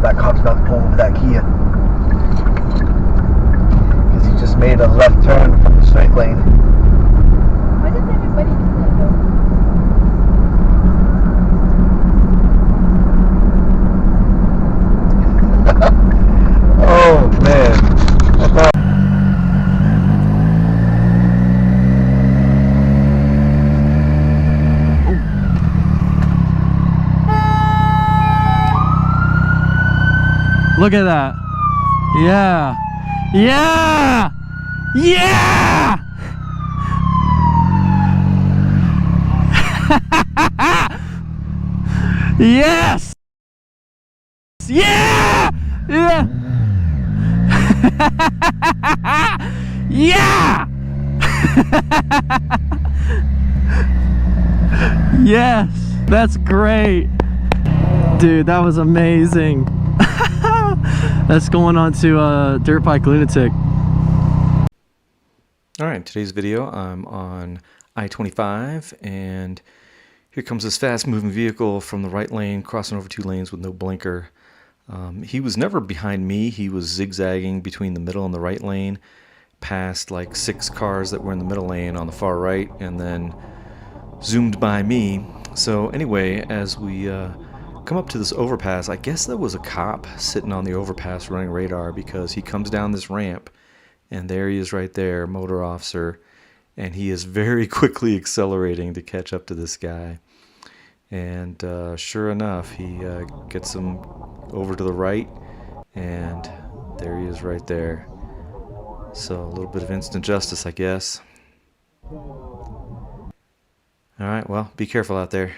That cop's about to pull over that Kia because he just made a left turn from the straight lane. Why does everybody do that though? Oh man. Look at that. Yeah. Yeah. Yeah. Yes. Yeah. Yeah. Yeah. Yes. That's great. Dude, that was amazing. That's going on to Dirt Bike Lunatic. Alright, today's video I'm on I-25 and here comes this fast moving vehicle from the right lane crossing over two lanes with no blinker. He was never behind me, he was zigzagging between the middle and the right lane past like 6 cars that were in the middle lane on the far right and then zoomed by me. So anyway, as we come up to this overpass, I guess there was a cop sitting on the overpass running radar because he comes down this ramp and there he is right there, motor officer, and he is very quickly accelerating to catch up to this guy. And sure enough, he gets him over to the right and there he is right there. So a little bit of instant justice, I guess. Alright, well, be careful out there.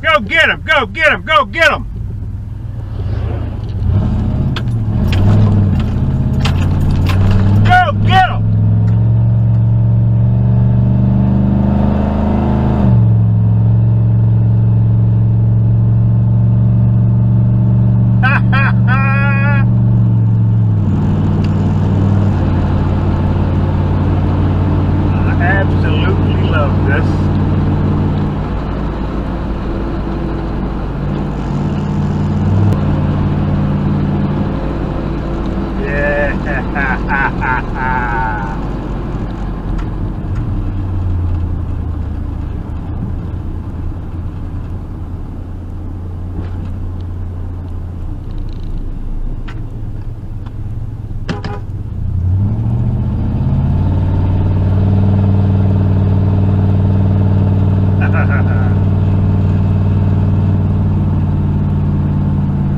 Go get him! Go get him! Go get him! Go get him! Ha ha ha! I absolutely love this.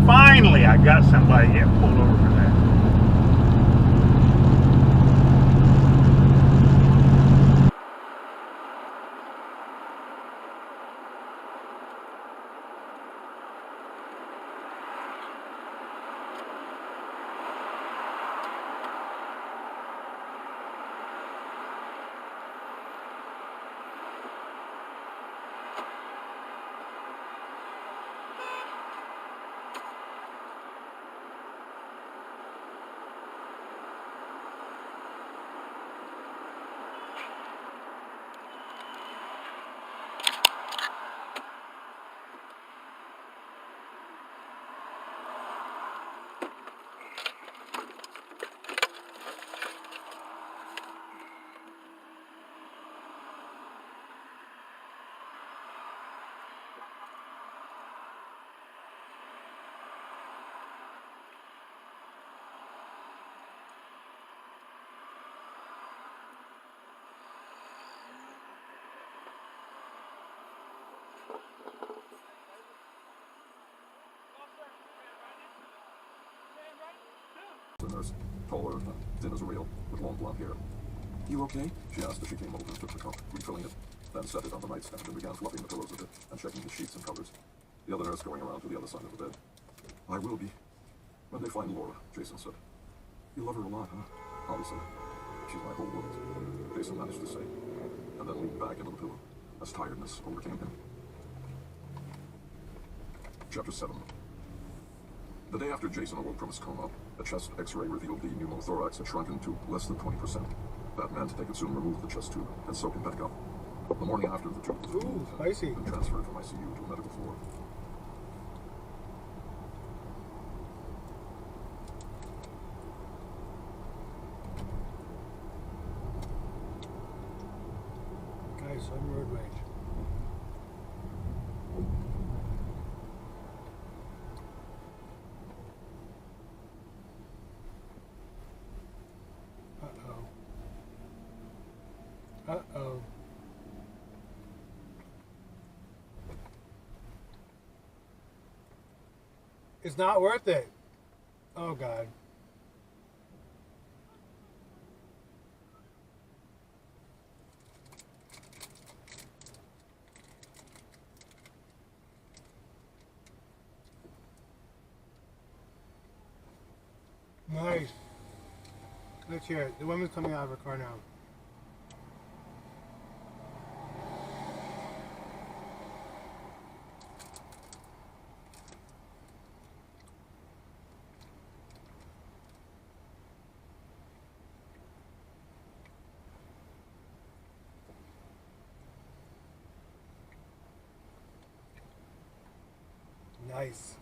Finally, I got somebody getting pulled over for that. a nurse, taller, thin as a rail, with long blonde hair. You okay? She asked as she came over and took the cup, refilling it, then set it on the nightstand and began fluffing the pillows a bit and checking the sheets and covers. The other nurse going around to the other side of the bed. I will be. When they find Laura, Jason said. You love her a lot, huh? Holly said. She's my whole world, Jason managed to say, and then leaned back into the pillow as tiredness overcame him. Chapter 7. The day after Jason awoke from his coma, a chest x-ray revealed the pneumothorax had shrunken to less than 20%. That meant they could soon remove the chest tube and sew him back up. The morning after, the tube was removed and transferred from ICU to a medical floor. Guys, I'm road rage. Uh-oh. It's not worth it. Oh, God. Nice. Let's hear it. The woman's coming out of her car now. Nice.